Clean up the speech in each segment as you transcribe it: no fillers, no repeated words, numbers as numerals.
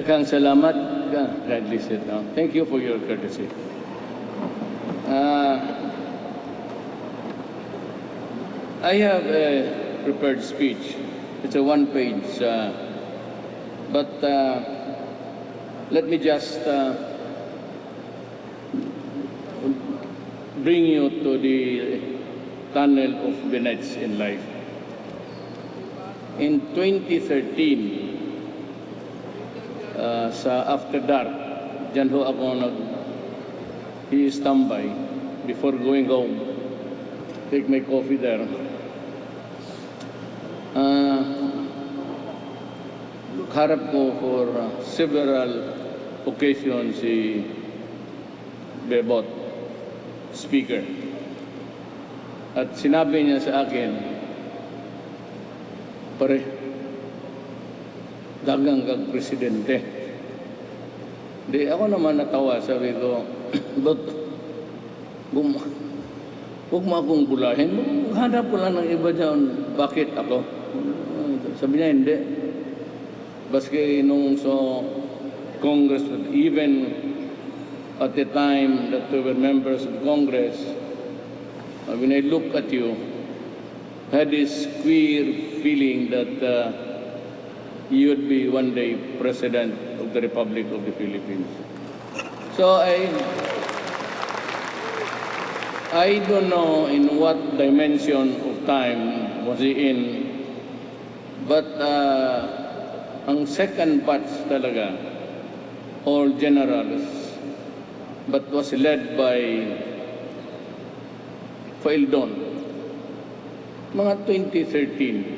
Daghang salamat ka, kindly sit down. Thank you for your courtesy. I have a prepared speech. It's a one-page, but let me just bring you to the tunnel of Benets in life. In 2013, sa After Dark, dyan ho ako nag-i-standby before going home. Take my coffee there. Harap ko for several occasions si Bebot, speaker. At sinabi niya sa akin, pare, dagang kag presidente. Di ako naman natawa, sabi ko, but huwag mo akong bulahin. Hanap ko lang ng iba dyan, bakit ako? Sabi niya, hindi. Baski nung so Congress, even at the time that we were members of Congress, when I look at you, I had this queer feeling that you would be one day President of the Republic of the Philippines. So I don't know in what dimension of time was he in, but ang second batch talaga, all generals, but was led by Faildon, mga 2013.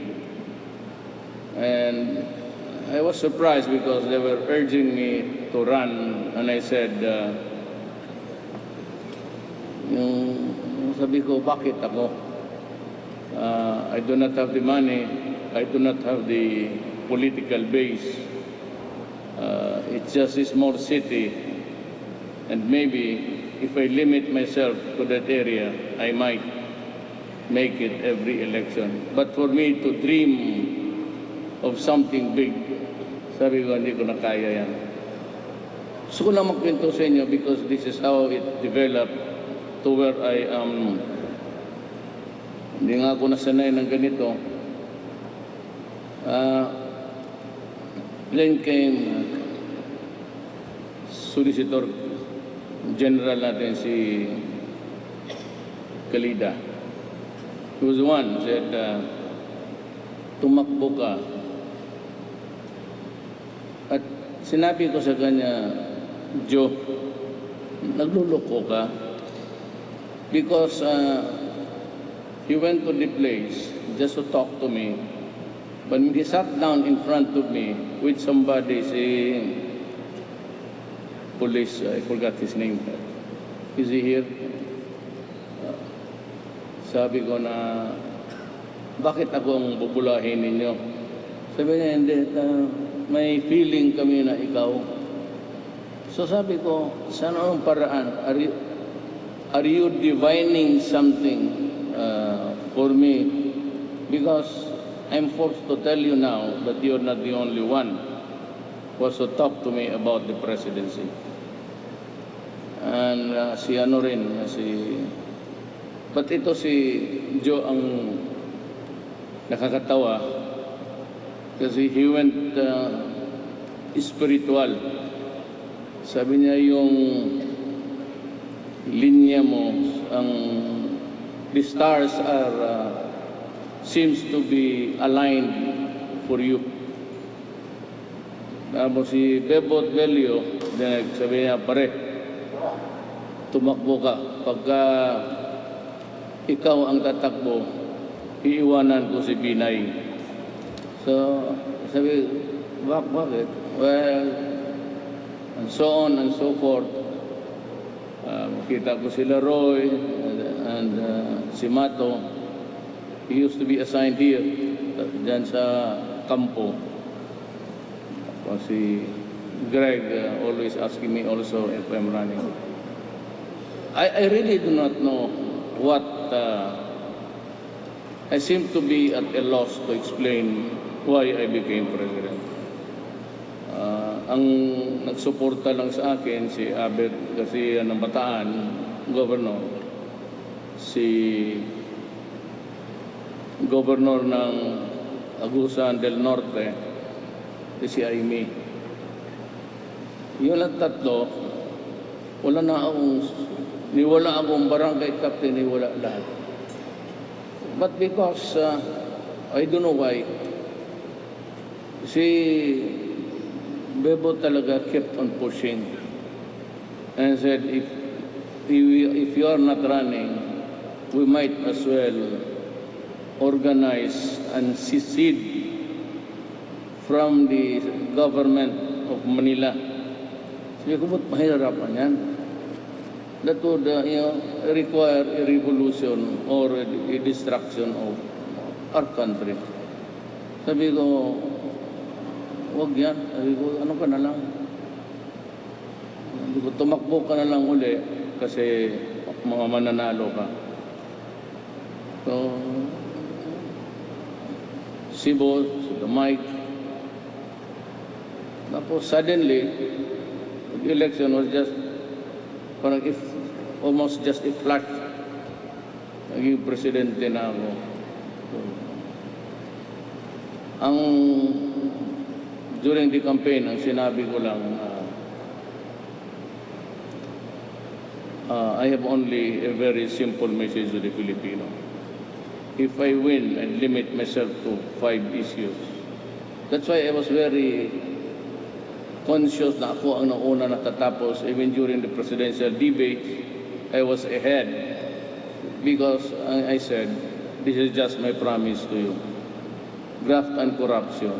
And I was surprised because they were urging me to run, and I said, sabi ko, bakit ako? I do not have the money, I do not have the political base. It's just a small city, and maybe if I limit myself to that area, I might make it every election. But for me to dream of something big, sabi ko, hindi ko na kaya yan. Gusto ko lang magkwento sa inyo because this is how it developed to where I am. Hindi nga ako nasanay ng ganito. Then came Solicitor General natin si Kalida. He was the one who said, tumakbo ka. At sinabi ko sa kanya, Joe, nagluloko ka. Because he went to the place just to talk to me. But when he sat down in front of me with somebody saying, police, I forgot his name. Is he here? Sabi ko na, bakit ako ang bubulahin ninyo? Sabi niya, hindi, may feeling kami na ikaw. So sabi ko, saan ang paraan? Are you divining something for me? Because I'm forced to tell you now that you're not the only one who was to talk to me about the presidency. And si ano rin, but ito si Joe ang nakakatawa kasi he went spiritual. Sabi niya yung linya mo, the stars are seems to be aligned for you. Tapos si Bebot Belio, sabi niya, pare, tumakbo ka. Pagka ikaw ang tatakbo, iiwanan ko si Binay. So, sabi, bakit? Well, and so on and so forth. Kita ko sila Roy and si Mato. He used to be assigned here, dyan sa kampo. Si Greg always asking me also if I'm running. I really do not know what I seem to be at a loss to explain why I became president. ang nagsuporta lang sa akin si Abet kasi ng Bataan, governor, si governor ng Agusan del Norte, si Aimee. Yun ang tatlo, niwala akong barangay captain, niwala lahat. But because, I don't know why, si Bebo talaga kept on pushing and said, if you are not running, we might as well organize and secede from the government of Manila. Sabi ko, ba't mahirapan yan? That would require a revolution or a destruction of our country. Sabi ko, wag yan. Sabi ko, ano ka na lang? Sabi ko, tumakbo ka na lang uli kasi mga mananalo ka. So, Cebu, the mic. Tapos suddenly, the election was just parang almost just a flash. Naging presidente na ako. So, during the campaign, ang sinabi ko lang, I have only a very simple message to the Filipino. If I win and limit myself to 5 issues, that's why I was very conscious na ako ang nauna natatapos. Even during the presidential debate, I was ahead because I said, this is just my promise to you. Graft and corruption,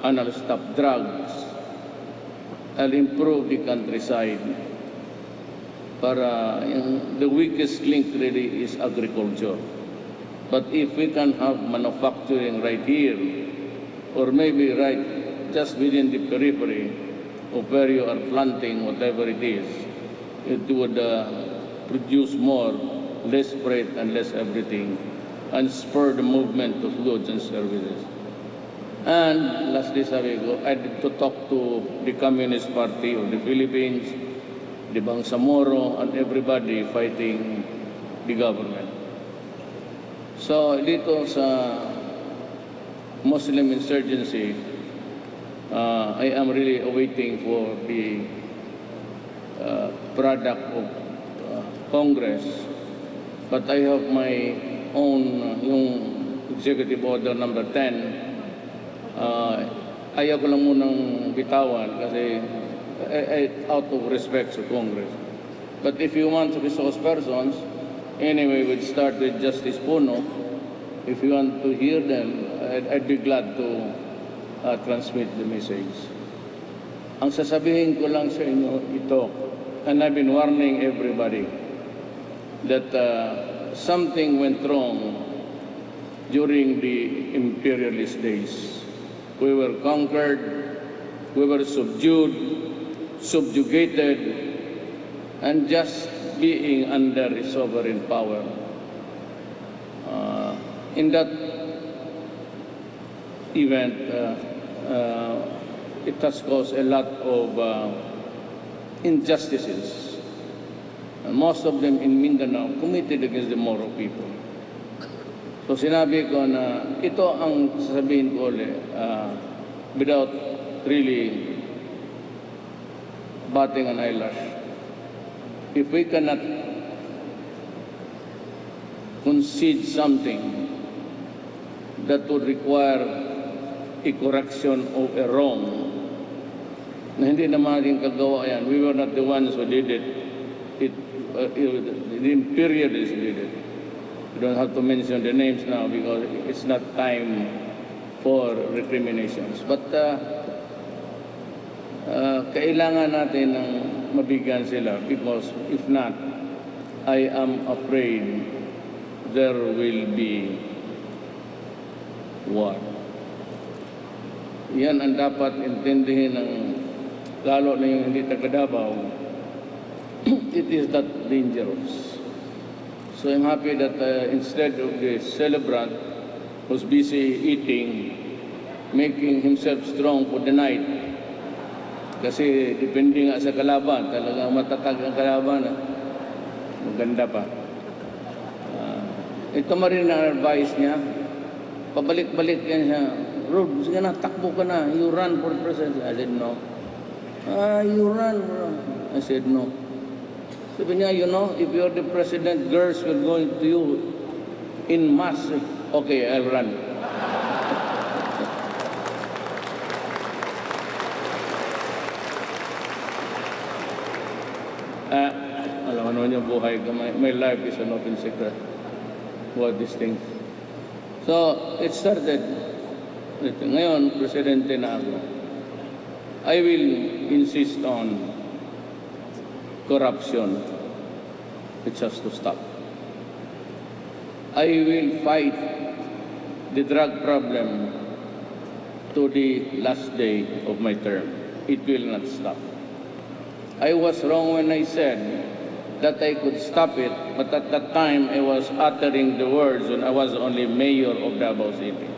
and I'll stop drugs. I'll improve the countryside. Para the weakest link really is agriculture. But if we can have manufacturing right here, or maybe right just within the periphery of where you are planting, whatever it is, it would produce more, less freight and less everything, and spur the movement of goods and services. And lastly, sabi ko, I had to talk to the Communist Party of the Philippines, the Bangsamoro, and everybody fighting the government. So dito sa Muslim insurgency, I am really awaiting for the product of Congress. But I have my own, yung Executive Order number 10. Ayaw ko lang munang bitawan kasi out of respect sa Congress. But if you want resource persons, anyway, we'd start with Justice Puno. If you want to hear them, I'd be glad to transmit the message. Ang sasabihin ko lang sa inyo ito, and I've been warning everybody, that something went wrong during the imperialist days. We were conquered, we were subjugated, and just being under a sovereign power. In that event, it has caused a lot of injustices. And most of them in Mindanao committed against the Moro people. So sinabi ko na ito ang sasabihin ko ulit, without really batting an eyelash. If we cannot concede something that would require a correction of a wrong, na hindi naman natin kagawa yan. We were not the ones who did it. The imperialists did it. We don't have to mention the names now because it's not time for recriminations. But kailangan natin ng mabigyan sila because if not, I am afraid there will be war. Yan ang dapat intindihin ng lalo na yung hindi taga Davao. It is that dangerous. So I'm happy that instead of the celebrant who's busy eating, making himself strong for the night, Kasi depende nga sa kalaban, talagang matatag ang kalaban. Maganda pa. Ito marin ang advice niya. Pabalik-balik yan siya. Rod, sige na, takbo ka na. You run for president. I said, no. You run. I said, no. Sabi niya, you know, if you're the president, girls will go to you in mass. Okay, I'll run. Alam mo naman yung buhay ko. My life is an open secret. What these things. So, it started. Ngayon, presidente na ako. I will insist on corruption. It has to stop. I will fight the drug problem to the last day of my term. It will not stop. I was wrong when I said that I could stop it, but at that time I was uttering the words when I was only mayor of Davao City.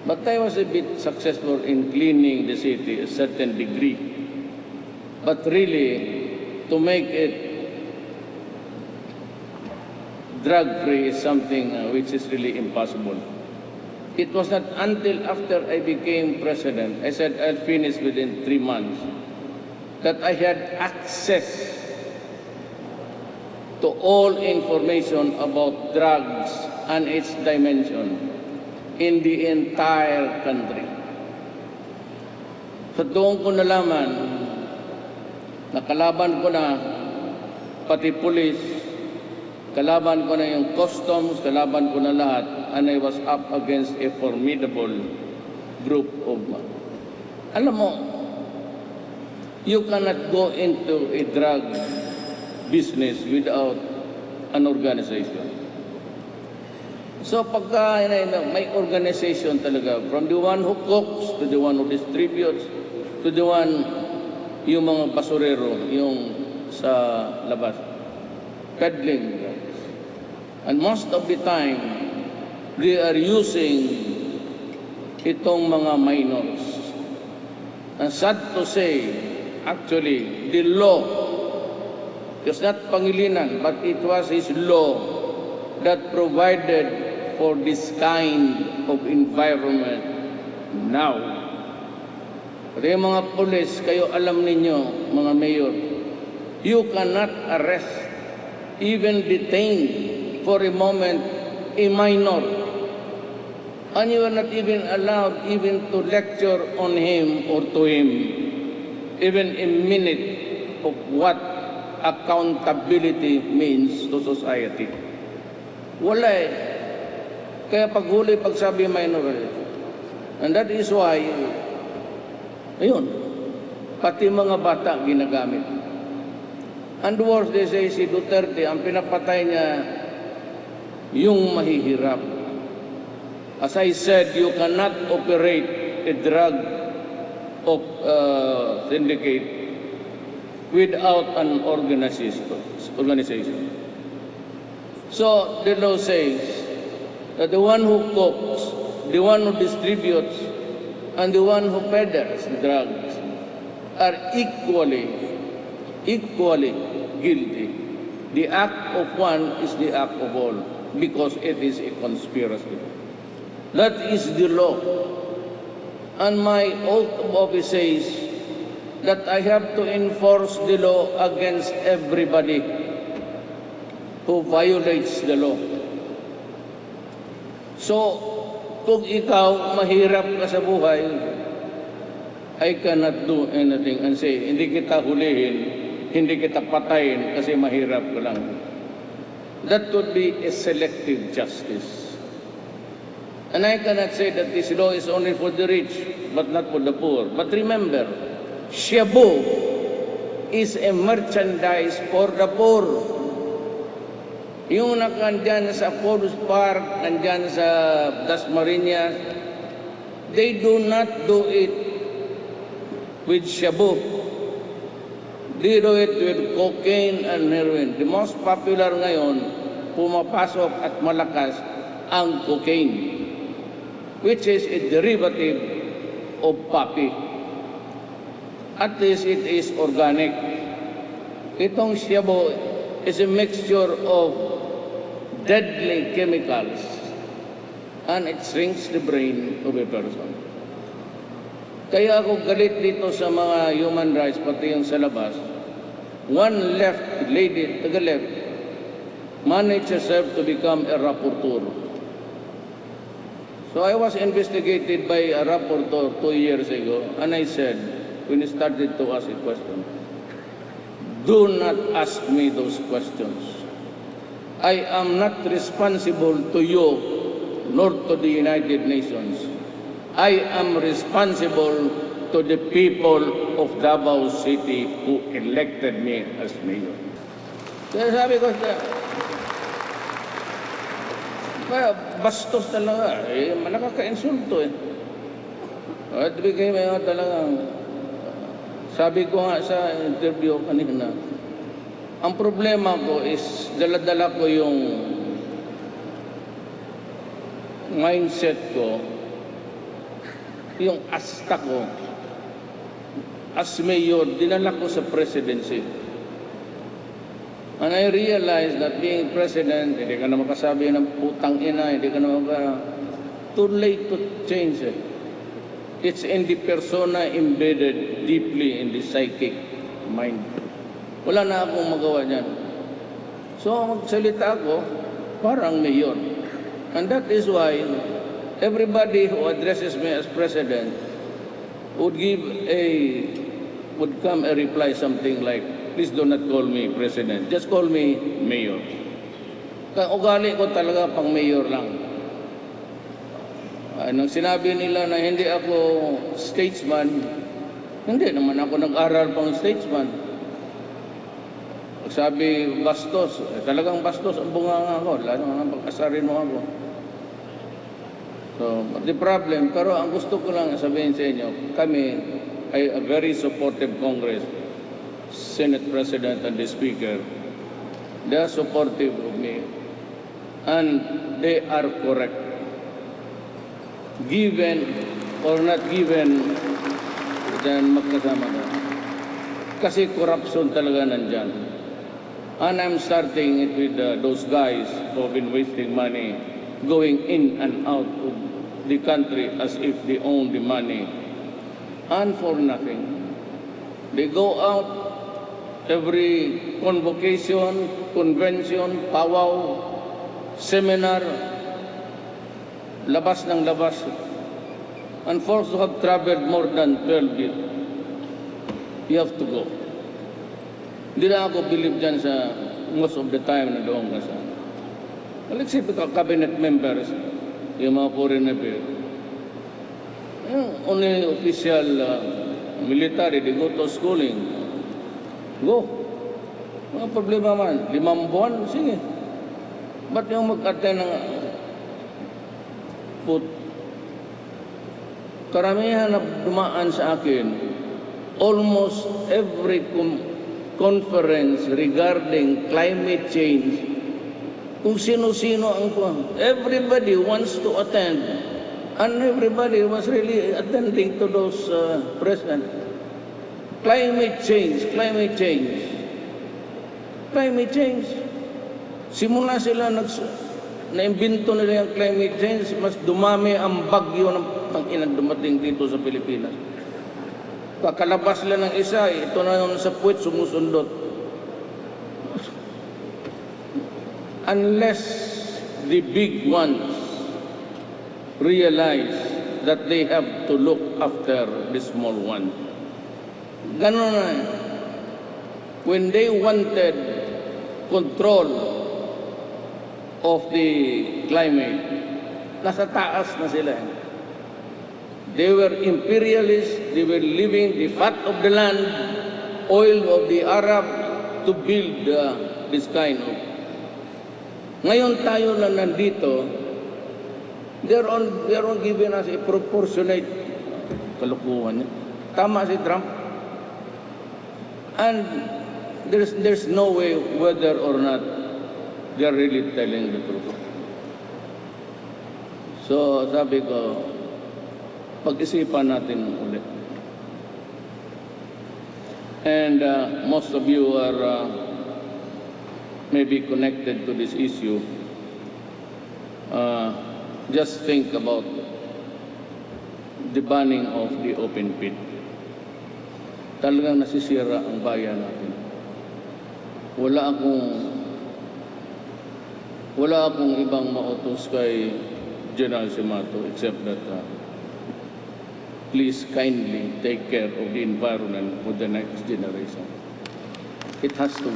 But I was a bit successful in cleaning the city a certain degree. But really, to make it drug-free is something which is really impossible. It was not until after I became president, I said I'll finish within 3 months, that I had access to all information about drugs and its dimension in the entire country. So doon ko nalaman, nakalaban ko na pati pulis, kalaban ko na yung customs, kalaban ko na lahat, and I was up against a formidable group of... Alam mo, you cannot go into a drug business without an organization. So pagka may organization talaga, from the one who cooks, to the one who distributes, to the one, yung mga basurero, yung sa labas, peddling. And most of the time, they are using itong mga minors. And sad to say, actually, the law, it was not Pangilinan, but it was his law that provided for this kind of environment now. Pero yung mga pulis, kayo alam ninyo, mga mayor, you cannot arrest, even detain for a moment, a minor. And you are not even allowed even to lecture on him or to him, even a minute of what accountability means to society. Wala eh. Kaya paghuli, pagsabi minor. And that is why, ayun, pati mga bata ginagamit. And worse, they say si Duterte, ang pinapatay niya, yung mahihirap. As I said, you cannot operate a drug syndicate without an organization. So the law says that the one who cooks, the one who distributes, and the one who peddles drugs are equally guilty. The act of one is the act of all, because it is a conspiracy. That is the law. And my oath of office says that I have to enforce the law against everybody who violates the law. So, kung ikaw mahirap ka sa buhay, I cannot do anything and say, hindi kita hulihin, hindi kita patayin kasi mahirap ka lang. That would be a selective justice. And I cannot say that this law is only for the rich, but not for the poor. But remember, shabu is a merchandise for the poor. Yung nakandyan sa Forest Park, nandyan sa Dasmariñas, they do not do it with shabu. They do it with cocaine and heroin. The most popular ngayon, pumapasok at malakas ang cocaine, which is a derivative of poppy. at least it is organic. Itong shabu is a mixture of deadly chemicals and it shrinks the brain of a person. Kaya ako galit dito sa mga human rights, pati yung sa labas. One left lady, taga-left, managed herself to become a rapporteur. So I was investigated by a rapporteur 2 years ago, and I said, when he started to ask a question, do not ask me those questions. I am not responsible to you, nor to the United Nations. I am responsible to the people of Davao City who elected me as mayor. Kaya sabi ko, bastos talaga, nakaka-insulto eh. At bigay mo talagang, sabi ko nga sa interview kanina, ang problema ko is dala-dala ko yung mindset ko, yung asta ko, as mayor, dinala ko sa presidency. And I realized that being president, hindi ka na makasabi ng putang ina, hindi ka na too late to change it. It's in the persona embedded deeply in the psychic mind. Wala na akong magawa dyan. So, magsalita ako, parang mayor. And that is why everybody who addresses me as president would come a reply something like, please do not call me president, just call me mayor. Kaya ugali ko talaga pang mayor lang. Nang sinabi nila na hindi ako statesman, hindi naman ako nag-aral pang statesman. Sabi, bastos. Talagang bastos ang bunganga ko. Lalo nga pagkasarin mo ako. So, the problem, pero ang gusto ko lang sabihin sa inyo, kami ay a very supportive Congress, Senate President and the Speaker. They are supportive of me. And they are correct. Given or not given, then magkasama na. Kasi corruption talaga nandyan. And I'm starting it with those guys who have been wasting money, going in and out of the country as if they own the money, and for nothing. They go out every convocation, convention, powwow, seminar, labas ng labas, and forced to have traveled more than 12 years. You have to go. Hindi na ako believe dyan sa most of the time na doon ka sa. Let's say, cabinet members, yung mga foreign affairs, yung only official military, they go to schooling. Go. Mga problema man, 5 buwan, sige. Ba't yung mag-attend ng karamihan na dumaan sa akin, almost every conference regarding climate change, kung sino-sino ang everybody wants to attend, and everybody was really attending to those present. Climate change, climate change, climate change. Simula sila na-imbento nila yung climate change, mas dumami ang bagyo ng dumating dito sa Pilipinas. Kakalabas lang ng isa, ito na yung sa puwet, sumusundot. Unless the big ones realize that they have to look after the small one. Ganon na. When they wanted control of the climate, nasa taas na sila. They were imperialists, they were leaving the fat of the land, oil of the Arab to build this kind of. Ngayon tayo na nandito, they're all giving us a proportionate kalukuhan niya. Tama si Trump. And there's no way whether or not they're really telling the truth. So sabi ko, pag-isipan natin ulit. And most of you are maybe connected to this issue. Just think about the banning of the open pit. Talagang nasisira ang bayan natin. Wala akong ibang mautos kay General Simato except that please kindly take care of the environment for the next generation. It has to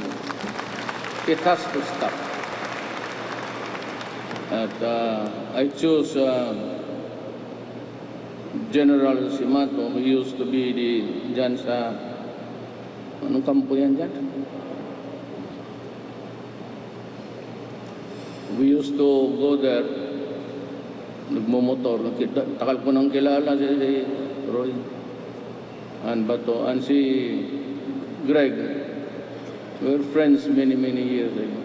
stop. At I choose General Simato, who used to be dyan sa, anong kampo yan dyan? We used to go there, nagmumotor. Takal ko nang kilala si Roy and Bato and si Greg. We were friends many years ago.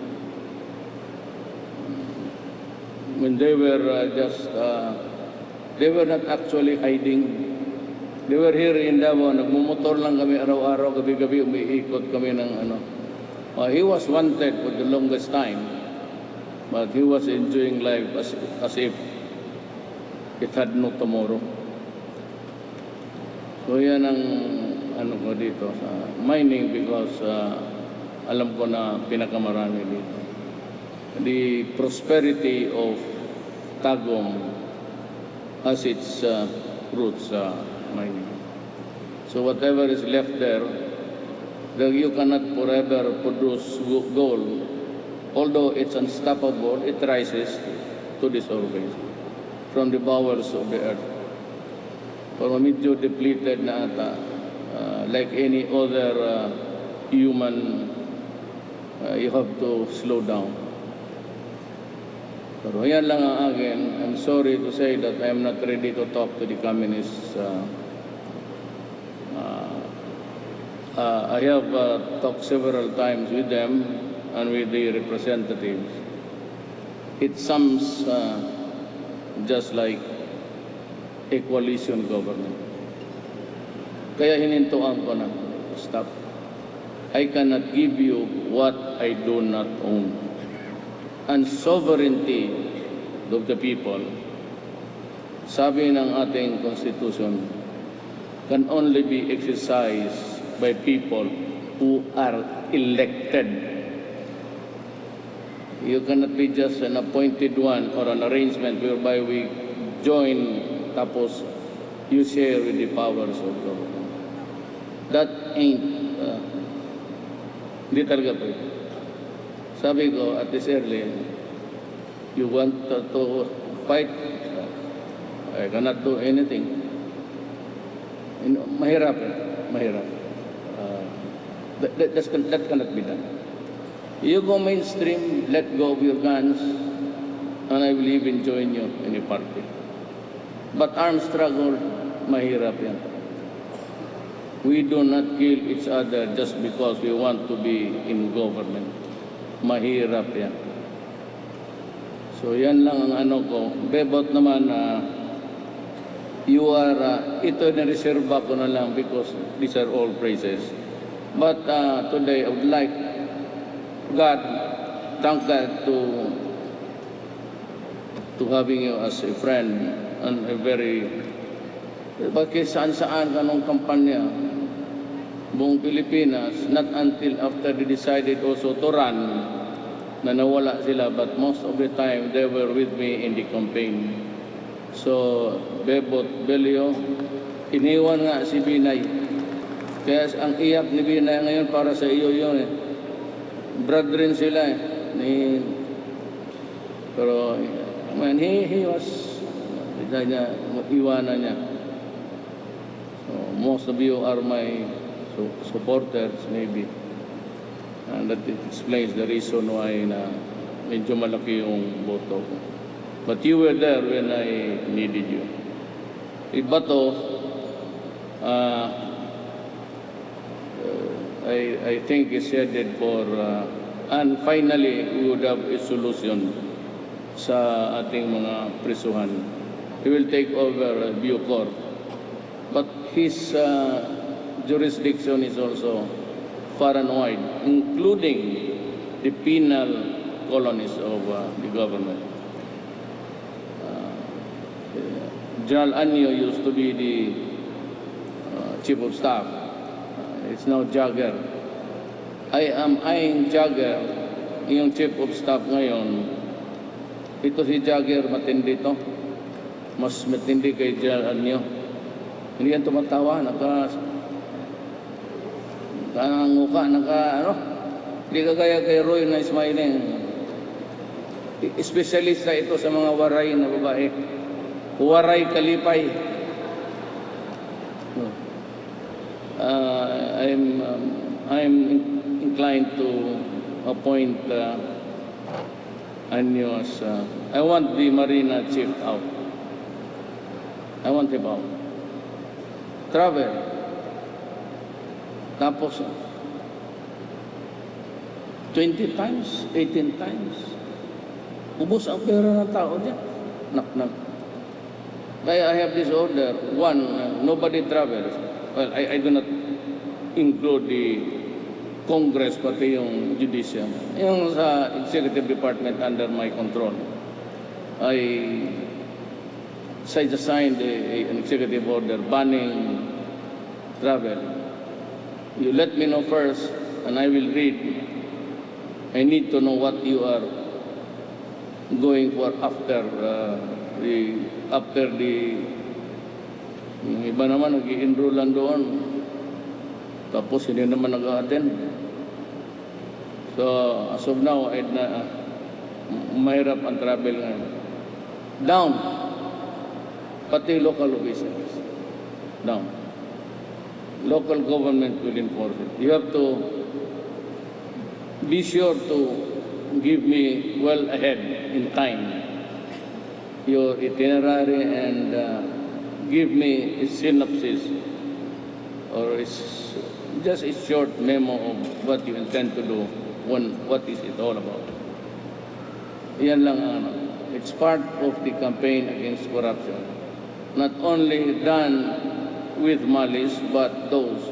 When they were they were not actually hiding. They were here in Davao. Nagmumotor lang kami araw-araw, gabi-gabi umiikot kami ng ano. He was wanted for the longest time, but he was enjoying life as if it had no tomorrow. So yan ang ano ko dito sa mining because alam ko na pinakamarami dito. The prosperity of Tagum has its roots mining. So whatever is left there, you cannot forever produce gold. Although it's unstoppable, it rises to the surface from the bowels of the earth. Pero medyo depleted na ata, like any other human, you have to slow down. Pero yan lang ang akin. I'm sorry to say that I am not ready to talk to the communists. I have talked several times with them and with the representatives. It sounds just like a coalition government. Kaya hinintuan ko na, stop. I cannot give you what I do not own. And sovereignty of the people, sabi ng ating Constitution, can only be exercised by people who are elected. You cannot be just an appointed one or an arrangement whereby we join tapos you share with the powers of government. That ain't, hindi talaga pwede. Sabi ko at this early, you want to fight, I cannot do anything. Mahirap eh, mahirap. That cannot be done. You go mainstream, let go of your guns, and I will even join you in a party. But armed struggle, mahirap yan. We do not kill each other just because we want to be in government. Mahirap yan. So yan lang ang ano ko. Bebot naman you are, ito na-reserva ko na lang because these are all praises. But today I would like thank God to having you as a friend and a very, bakit saan-saan ka nung kampanya, buong Pilipinas, not until after they decided also to run, na nawala sila, but most of the time they were with me in the campaign. So, Bebot, Belio, iniwan nga si Binay. Kaya ang iyak ni Binay ngayon para sa iyo yun eh. Brethren sila eh. Pero, man, he was, iwanan niya. So, most of you are my supporters maybe. And that it explains the reason why na medyo malaki yung boto ko. But you were there when I needed you. Iba to, I think is headed for, and finally, we would have a solution sa ating mga prisuhan. He will take over Bucor. But his jurisdiction is also far and wide, including the penal colonies of the government. General Anyo used to be the chief of staff. It's now Jagger. I am eyeing Jagger, yung chief of staff ngayon. Ito si Jagger, matindi to. Mas matindi kay General Anyo. Hindi yan tumatawa, nanganguka, hindi ka kaya kay Roy na smiling. Espesyalista ito sa mga waray na babae. Waray kalipay. I'm inclined to appoint Anyo as I want the Marina chief out. I want him out. Travel. Tapos 20 times, 18 times. Ubus ang pera ng tao dyan. Nak. Kaya I have this order. One, nobody travels. Well, I do not include the Congress, pati yung judicial. Yung sa executive department under my control. I just signed an executive order banning travel. You let me know first, and I will read. I need to know what you are going for after yung iba naman nag-i-enrollan doon. Tapos hindi naman nag-a-attend. So, as of now, mahirap ang travel ngayon. Down. Pati local officials. Down. Local government will enforce it. You have to be sure to give me well ahead in time your itinerary and give me a synopsis or just a short memo of what you intend to do, what is it all about. Yan lang it's part of the campaign against corruption. Not only done with malice, but those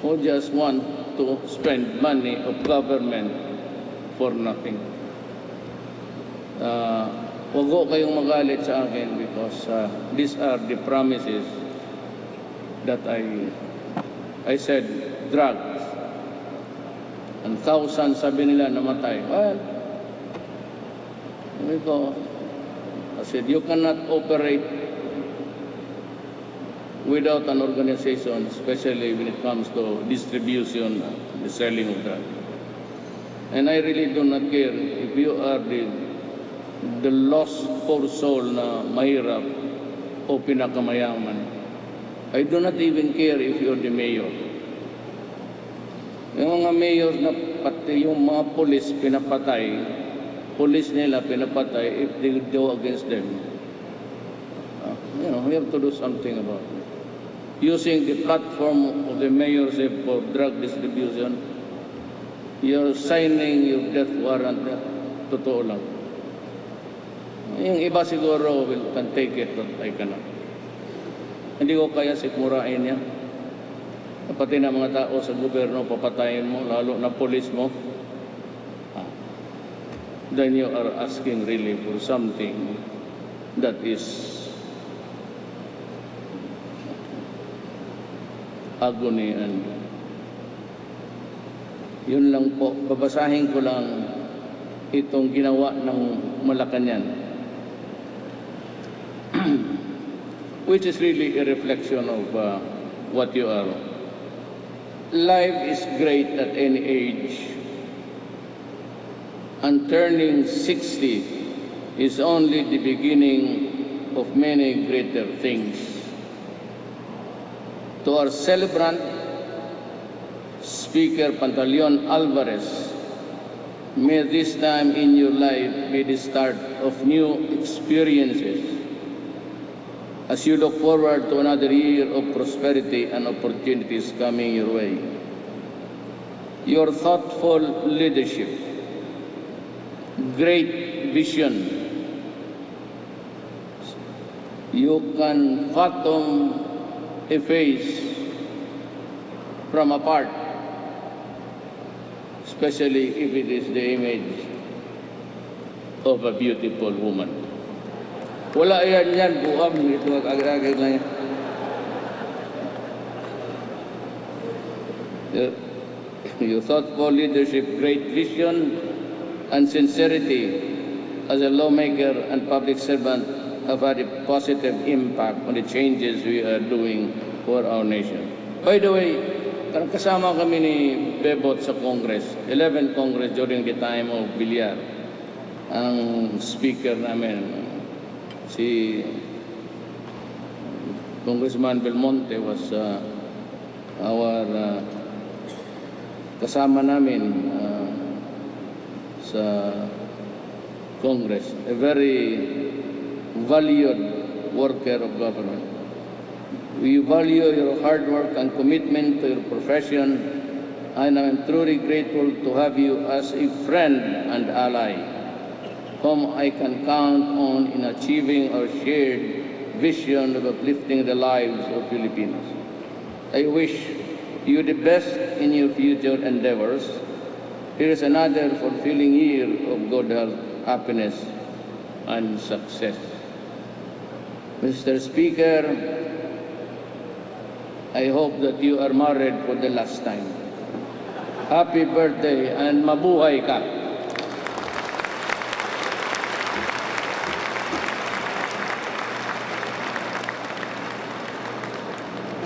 who just want to spend money of government for nothing. Huwag ko kayong magalit sa akin because these are the promises that I said, drugs. And thousands sabi nila namatay. Well, I said, you cannot operate without an organization, especially when it comes to distribution, the selling of drugs. And I really do not care if you are the lost poor soul na mahirap o pinakamayaman. I do not even care if you're the mayor. Yung mga mayor na pati yung mga polis pinapatay, polis nila pinapatay if they go against them. We have to do something about it. Using the platform of the mayorship for drug distribution, you're signing your death warrant. Totoo lang. Yung iba siguro can take it, but I cannot. Hindi ko kaya sikmurain yan. Pati na mga tao sa gobyerno, papatayin mo, lalo na polis mo. Then you are asking really for something that is agony and yun lang po. Babasahin ko lang itong ginawa ng Malacanang. Which is really a reflection of what you are. Life is great at any age, and turning 60 is only the beginning of many greater things. To our celebrant, Speaker Pantaleon Alvarez, may this time in your life be the start of new experiences as you look forward to another year of prosperity and opportunities coming your way. Your thoughtful leadership, great vision, you can fathom a phase from apart, especially if it is the image of a beautiful woman. Wala yan, buwag, ito agad-agad lang yan. Your thoughtful leadership, great vision, and sincerity as a lawmaker and public servant have had a positive impact on the changes we are doing for our nation. By the way, kasama kami ni Bebot sa Congress, 11th Congress during the time of Villar. Ang speaker namin, si Congressman Belmonte was our kasama namin sa Congress, a very valued worker of government. We value your hard work and commitment to your profession, and I am truly grateful to have you as a friend and ally, whom I can count on in achieving our shared vision of uplifting the lives of Filipinos. I wish you the best in your future endeavors. Here is another fulfilling year of good health, happiness, and success. Mr. Speaker, I hope that you are married for the last time. Happy birthday and mabuhay ka.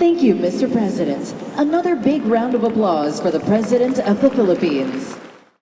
Thank you, Mr. President. Another big round of applause for the President of the Philippines.